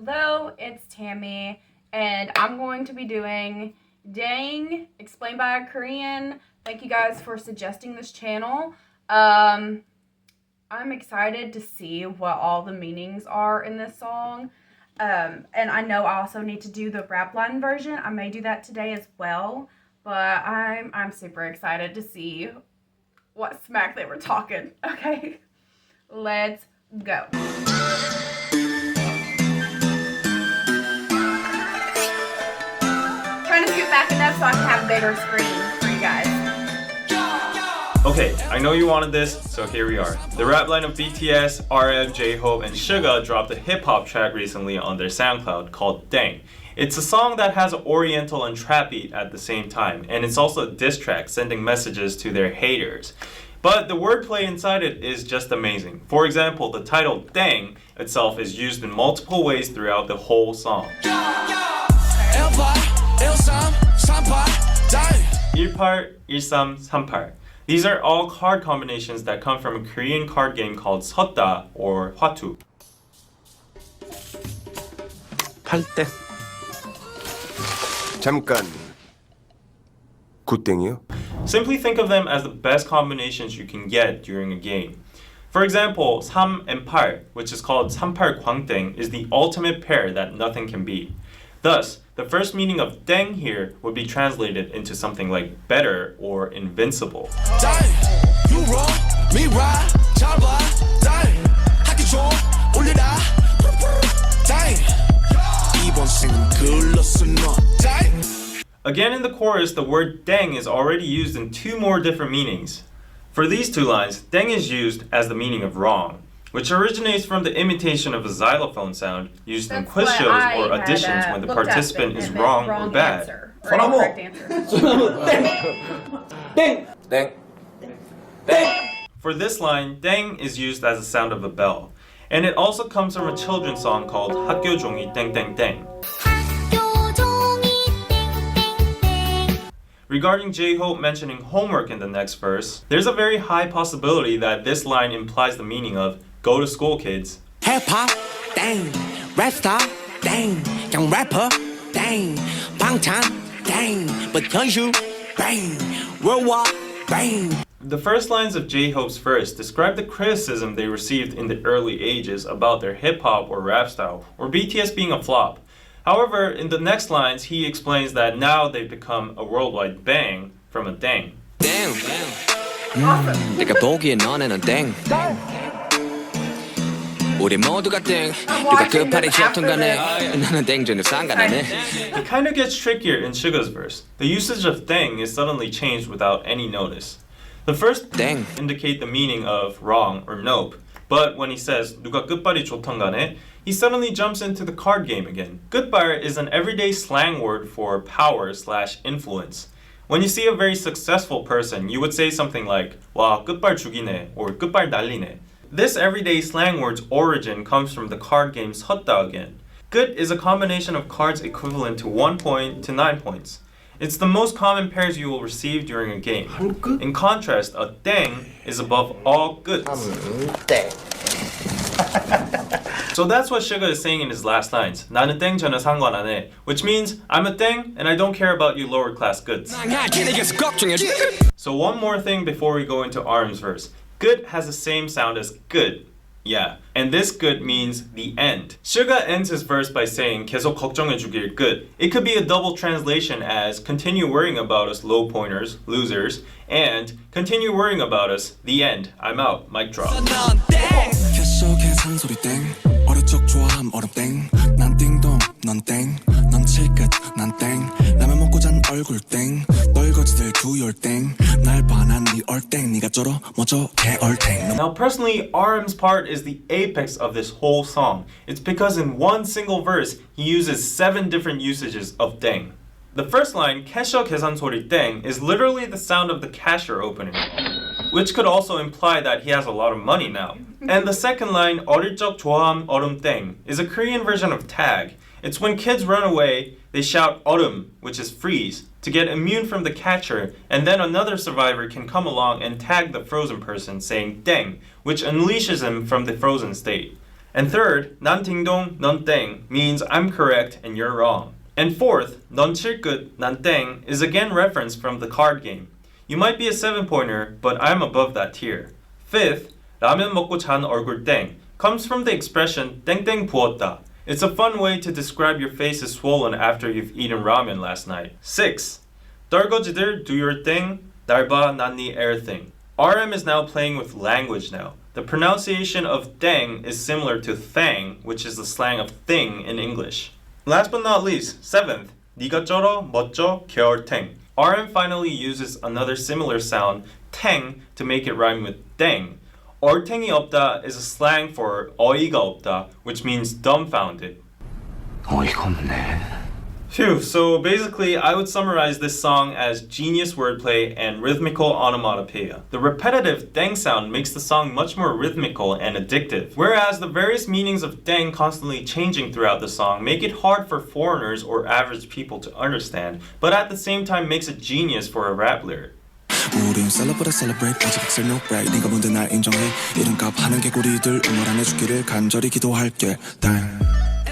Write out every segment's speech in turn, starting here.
Hello, it's Tammy, and I'm going to be doing DDAENG, explained by a Korean. Thank you guys for suggesting this channel. I'm excited to see what all the meanings are in this song. And I know I also need to do the rap line version. I may do that today as well, but I'm super excited to see what smack they were talking. Okay, let's go. Trying to scoot back enough so I can have a bigger screen for you guys. Okay, I know you wanted this, so here we are. The rap line of BTS, RM, J-Hope, and Suga dropped a hip-hop track recently on their SoundCloud called DAENG. It's a song that has an oriental and trap beat at the same time, and it's also a diss track sending messages to their haters. But the wordplay inside it is just amazing. For example, the title DAENG itself is used in multiple ways throughout the whole song. 18, 13, 38. These are all card combinations that come from a Korean card game called 섰다 or 화투. 8대. 잠깐. 굿땡이요? Simply think of them as the best combinations you can get during a game. For example, 3 and 8, which is called 38 광땡, is the ultimate pair that nothing can beat. Thus, the first meaning of 땡 here would be translated into something like better or invincible. Again in the chorus, the word 땡 is already used in two more different meanings. For these two lines, 땡 is used as the meaning of wrong, which originates from the imitation of a xylophone sound used in quiz shows or auditions when the participant is wrong or bad. For this line, 땡 is used as the sound of a bell, and it also comes from a children's song called 학교 종이 땡땡땡. Regarding J-Hope mentioning homework in the next verse, there's a very high possibility that this line implies the meaning of go to school, kids. Hip-hop, dang, rap star, dang, young rapper, dang, 방탄, dang, but 현실, bang, worldwide, bang. The first lines of J-Hope's verse describe the criticism they received in the early ages about their hip-hop or rap style, or BTS being a flop. However, in the next lines, he explains that now they've become a worldwide bang from a dang. Dang, 내가 보기에 너네는 땡. 우리 모두가 땡. 누가 끝발이 좋든 간에 나는 땡전에 상관하네. It kind of gets trickier in Suga's verse. The usage of dang is suddenly changed without any notice. The first dang indicate the meaning of wrong or nope, but when he says 누가 끝발이 좋든 간에, he suddenly jumps into the card game again. 끝발 is an everyday slang word for power/influence. When you see a very successful person, you would say something like 와 끝발 죽이네 or 끝발 날리네. This everyday slang word's origin comes from the card game 섰다 again. 끝 is a combination of cards equivalent to 1 point to 9 points. It's the most common pairs you will receive during a game. In contrast, a 땡 is above all 끝s. So that's what Suga is saying in his last lines. 나는 땡 전혀 상관 안 해, which means I'm a 땡 and I don't care about you lower class goods. So one more thing before we go into RM's verse. Good has the same sound as good. Yeah, and this good means the end. Suga ends his verse by saying 계속 걱정해 주길 good. It could be a double translation as continue worrying about us low pointers, losers, and continue worrying about us, the end. I'm out, mic drop. 잔소리 땡 어릴 적 좋아함 얼음 땡 난 띵동 넌 땡 넌 칠끝 난 땡 라면 먹고 잔 얼굴 땡 널거지들 두열 땡날 반한 네 얼땡 네가 쩔어 뭐죠 개얼땡. Now personally, RM's part is the apex of this whole song. It's because in one single verse, he uses 7 different usages of 땡. The first line, 캐셔 계산 소리 땡, is literally the sound of the cashier opening, which could also imply that he has a lot of money now. And the second line, 어릴 적 좋아함 얼음 땡, is a Korean version of tag. It's when kids run away, they shout 얼음, which is freeze, to get immune from the catcher, and then another survivor can come along and tag the frozen person saying 땡, which unleashes him from the frozen state. And third, 난 딩동, 넌 땡 means I'm correct and you're wrong. And fourth, 넌 칠끝, 난 땡 is again referenced from the card game. You might be a 7-pointer, but I'm above that tier. Fifth, 라면 먹고 잔 얼굴 땡 comes from the expression 땡땡 부었다. It's a fun way to describe your face is swollen after you've eaten ramen last night. 6. 떨거지들 do your thing, 날 봐, 난 네 air thing. RM is now playing with language now. The pronunciation of 땡 is similar to thang, which is the slang of thing in English. Last but not least, 7th, 네가 쩔어, 멋져, 개얼탱. RM finally uses another similar sound, 탱, to make it rhyme with 땡. 얼탱이 없다 is a slang for 어이가 없다, which means dumbfounded. 어이가 없네. Phew, so basically I would summarize this song as genius wordplay and rhythmical onomatopoeia. The repetitive dang sound makes the song much more rhythmical and addictive, whereas the various meanings of dang constantly changing throughout the song make it hard for foreigners or average people to understand, but at the same time makes it genius for a rap lyric. 우린 celebrate 아직 excel no break 네가 뭔데 날 인정해 이름값 하는 개구리들 응원 안 해주기를 간절히 기도할게 땡.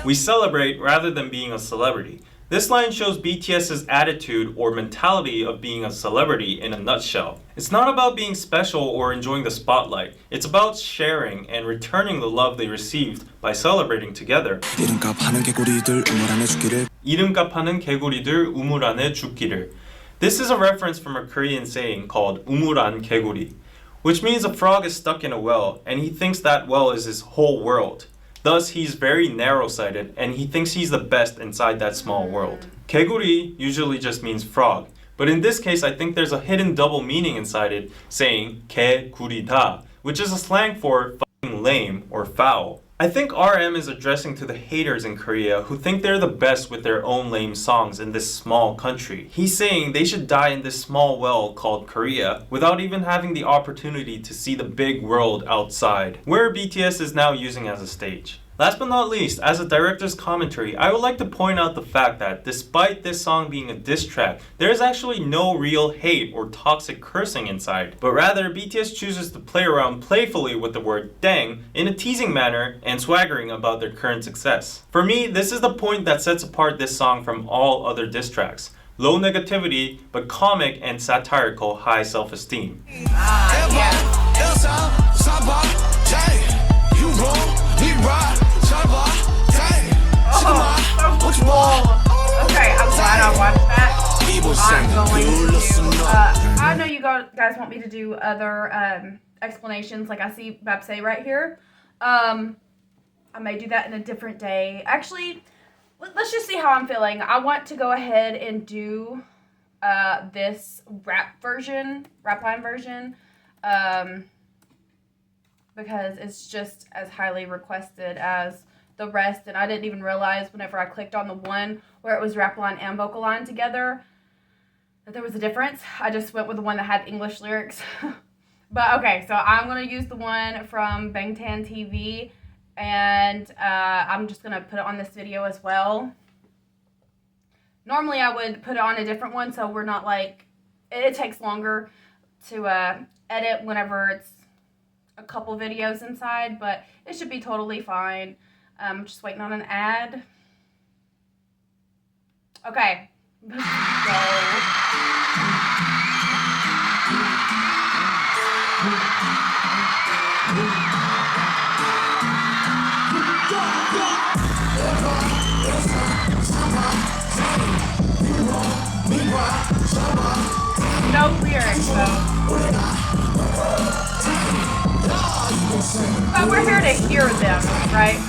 We celebrate rather than being a celebrity. This line shows BTS's attitude or mentality of being a celebrity in a nutshell. It's not about being special or enjoying the spotlight. It's about sharing and returning the love they received by celebrating together. 이름값 하는 개구리들 우물 안에 죽기를 이름값 하는 개구리들 우물 안에 죽기를. This is a reference from a Korean saying called 우물안 개구리, which means a frog is stuck in a well and he thinks that well is his whole world. Thus, he's very narrow-sighted and he thinks he's the best inside that small world. 개구리 usually just means frog, but in this case I think there's a hidden double meaning inside it saying 개구리다, which is a slang for fucking lame or foul. I think RM is addressing to the haters in Korea who think they're the best with their own lame songs in this small country. He's saying they should die in this small well called Korea without even having the opportunity to see the big world outside, where BTS is now using as a stage. Last but not least, as a director's commentary, I would like to point out the fact that despite this song being a diss track, there is actually no real hate or toxic cursing inside, but rather BTS chooses to play around playfully with the word dang in a teasing manner and swaggering about their current success. For me, this is the point that sets apart this song from all other diss tracks. Low negativity, but comic and satirical high self-esteem. Okay, I'm glad I watched that. I know you guys want me to do other explanations, like I see Babsay right here. I may do that in a different day. Actually, let's just see how I'm feeling. I want to go ahead and do this rap line version, because it's just as highly requested as the rest, and I didn't even realize whenever I clicked on the one where it was rap line and vocal line together that there was a difference. I just went with the one that had English lyrics. But okay, so I'm going to use the one from Bangtan TV, and I'm just going to put it on this video as well. Normally I would put it on a different one, so we're not like, it takes longer to edit whenever it's a couple videos inside, but it should be totally fine. I'm just waiting on an ad. Okay, let's go. No lyrics though. But we're here to hear them, right?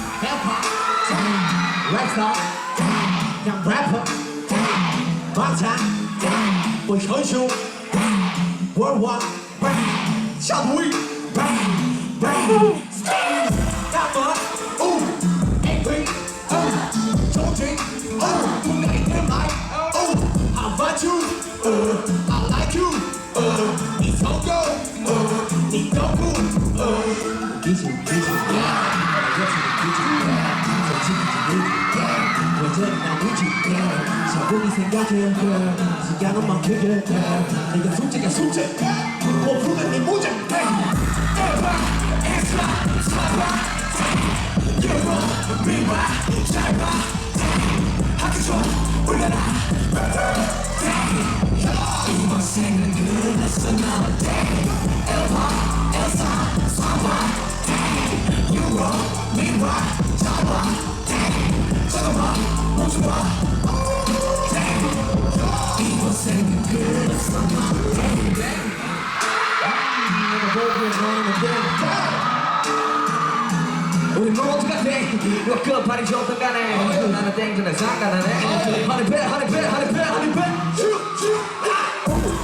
우리 모두가 땡 누가 끝발이 좋든 간에 나는 땡전에 상관하네 허니배 허니배 허니배 허니배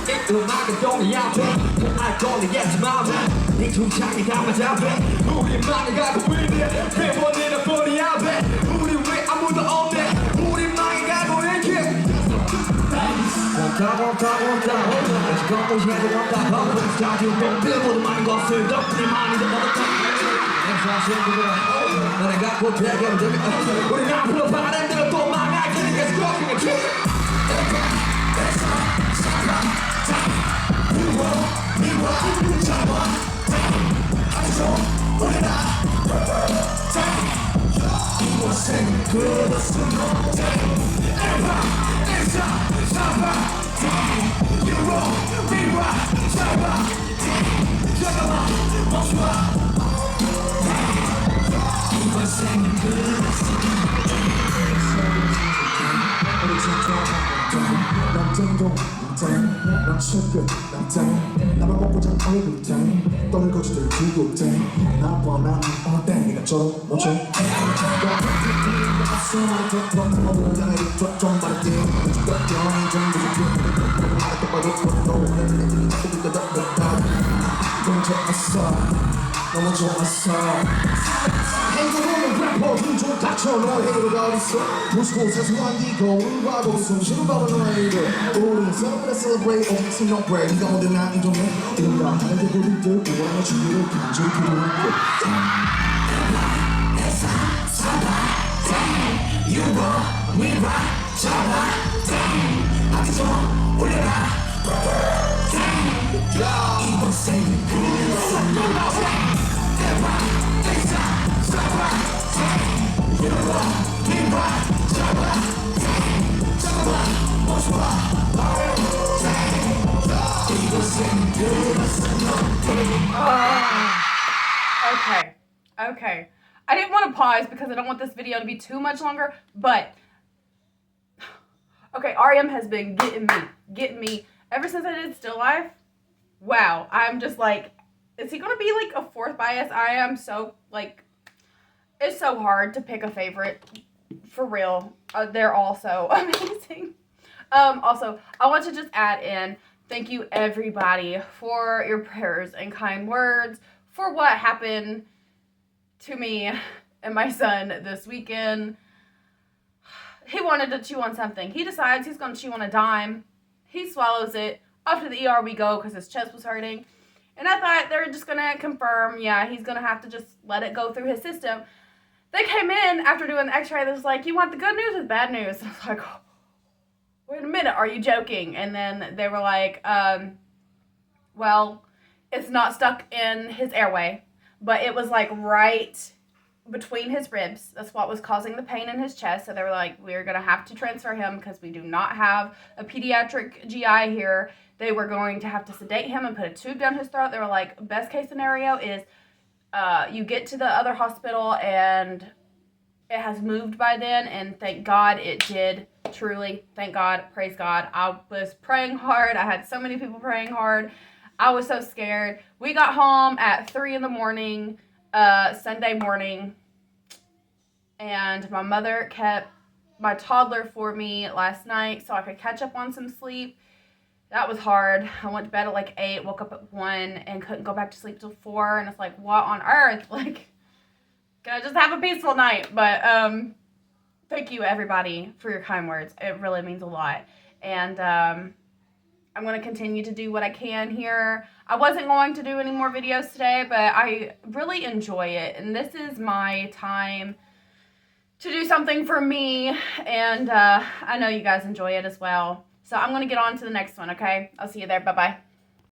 이 음악은 동이야 알코올이겠지만 네 춤창이 다 맞아 우리만이 가고 있네 대본이는 뿐이야 우리 왜 아무도 없네 우리만이 가고 있네 원타 아직 걷고 해도 없다 자주 빌보드 많은 것을 덕분에 많이 더 얻었다 너네 갖고 배경 우리 앞으로 바람대로 또 망할 테니까 스토킹을 키 난 최근 난땡 나만 먹고 잔 얼굴 땡 떨거지들 두고 땡나 뻔한 땡 네가 저런 너저 너무 좋았어 행동하는 래퍼 좀 닥쳐 너의 헤이로가 어딨어 무시고 세수한 네 거울과도 숨쉬는 바로 너의 이름 우린 서로를 celebrate 오직 no break 네가 어디 나 인정해 이런가 하는데 우리들 구원의 준비를 간절히 필요한데 유로 미라 잡아 아주 좀 올려라 이번 생은 그렇어 Okay. I didn't want to pause because I don't want this video to be too much longer, but okay, REM has been getting me ever since I did Still Life. Wow, I'm just like, is he gonna be like a fourth bias? I am so like, it's so hard to pick a favorite, for real. They're all so amazing. Also, I want to just add in, thank you everybody for your prayers and kind words for what happened to me and my son this weekend. He wanted to chew on something. He decides he's going to chew on a dime. He swallows it. Off to the ER we go because his chest was hurting. And I thought they were just going to confirm, yeah, he's going to have to just let it go through his system. They came in after doing the x-ray. They was like, you want the good news or the bad news? I was like, oh, wait a minute, are you joking? And then they were like, well, it's not stuck in his airway, but it was like right between his ribs. That's what was causing the pain in his chest. So they were like, we're going to have to transfer him because we do not have a pediatric GI here. They were going to have to sedate him and put a tube down his throat. They were like, best case scenario is you get to the other hospital and it has moved by then. And thank God it did. Truly, thank God, praise God. I was praying hard. I had so many people praying hard. I was so scared. We got home at 3 a.m. Sunday morning, and my mother kept my toddler for me last night so I could catch up on some sleep. That was hard. I went to bed at like 8, woke up at 1, and couldn't go back to sleep till 4, and it's like, what on earth? Like, can I just have a peaceful night? But thank you everybody for your kind words. It really means a lot. And I'm going to continue to do what I can here. I wasn't going to do any more videos today, but I really enjoy it. And this is my time to do something for me. And I know you guys enjoy it as well. So I'm going to get on to the next one, okay? I'll see you there. Bye-bye.